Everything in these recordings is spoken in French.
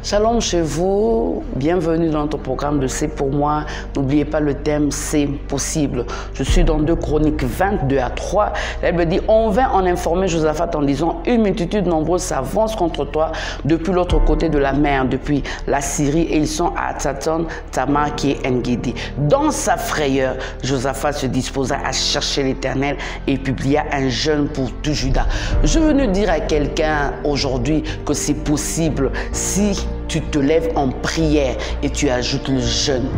Shalom chez vous, bienvenue dans notre programme de C'est pour moi. N'oubliez pas le thème C'est possible. Je suis dans 2 Chroniques 22 à 3. Elle me dit, on vint en informer Josaphat en disant, une multitude nombreuse s'avance contre toi depuis l'autre côté de la mer, depuis la Syrie, et ils sont à Tzaton, Tamar qui est En-Gedi. Dans sa frayeur, Josaphat se disposa à chercher l'Éternel et publia un jeûne pour tout Juda. Je veux nous dire à quelqu'un aujourd'hui que c'est possible si tu te lèves en prière et tu ajoutes le jeûne.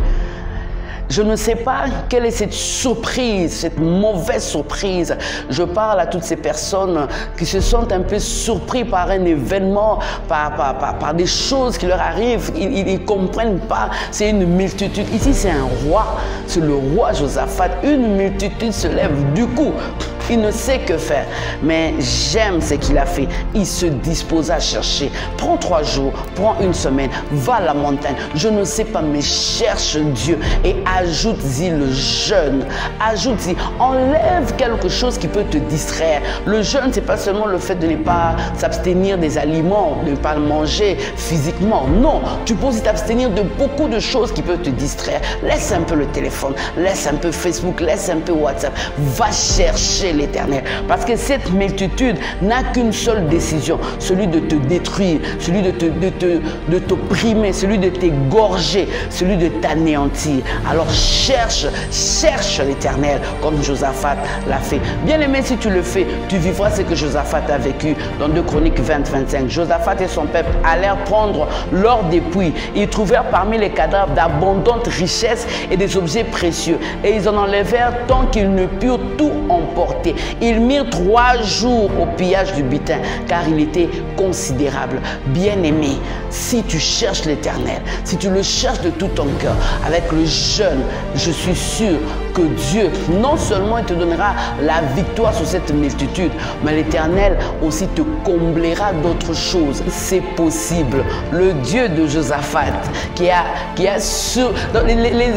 Je ne sais pas quelle est cette surprise, cette mauvaise surprise. Je parle à toutes ces personnes qui se sentent un peu surpris par un événement, par des choses qui leur arrivent. Ils ne comprennent pas. C'est une multitude. Ici, c'est un roi. C'est le roi Josaphat. Une multitude se lève. Du coup, il ne sait que faire. Mais j'aime ce qu'il a fait. Il se dispose à chercher. Prends 3 jours, prends 1 semaine, va à la montagne. Je ne sais pas, mais cherche Dieu et ajoute-y le jeûne. Ajoute-y, enlève quelque chose qui peut te distraire. Le jeûne, ce n'est pas seulement le fait de ne pas s'abstenir des aliments, de ne pas manger physiquement. Non, tu peux aussi t'abstenir de beaucoup de choses qui peuvent te distraire. Laisse un peu le téléphone, laisse un peu Facebook, laisse un peu WhatsApp. Va chercher l'Éternel. Parce que cette multitude n'a qu'une seule décision, celui de te détruire, celui de t'opprimer, celui de t'égorger, celui de t'anéantir. Alors cherche l'Éternel comme Josaphat l'a fait. Bien aimé, si tu le fais, tu vivras ce que Josaphat a vécu dans 2 Chroniques 20-25. Josaphat et son peuple allèrent prendre leur dépouille. Ils trouvèrent parmi les cadavres d'abondantes richesses et des objets précieux. Et ils en enlevèrent tant qu'ils ne purent tout emporter. Ils mirent 3 jours au pillage du butin, car il était considérable. Bien-aimé, si tu cherches l'Éternel, si tu le cherches de tout ton cœur, avec le jeûne, je suis sûr que Dieu, non seulement il te donnera la victoire sur cette multitude, mais l'Éternel aussi te comblera d'autres choses. C'est possible. Le Dieu de Josaphat, les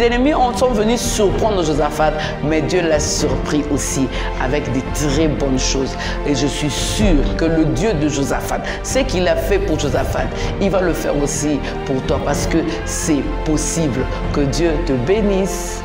ennemis sont venus surprendre Josaphat, mais Dieu l'a surpris aussi avec des très bonnes choses. Et je suis sûr que le Dieu de Josaphat, ce qu'il a fait pour Josaphat, il va le faire aussi pour toi, parce que c'est possible. Que Dieu te bénisse.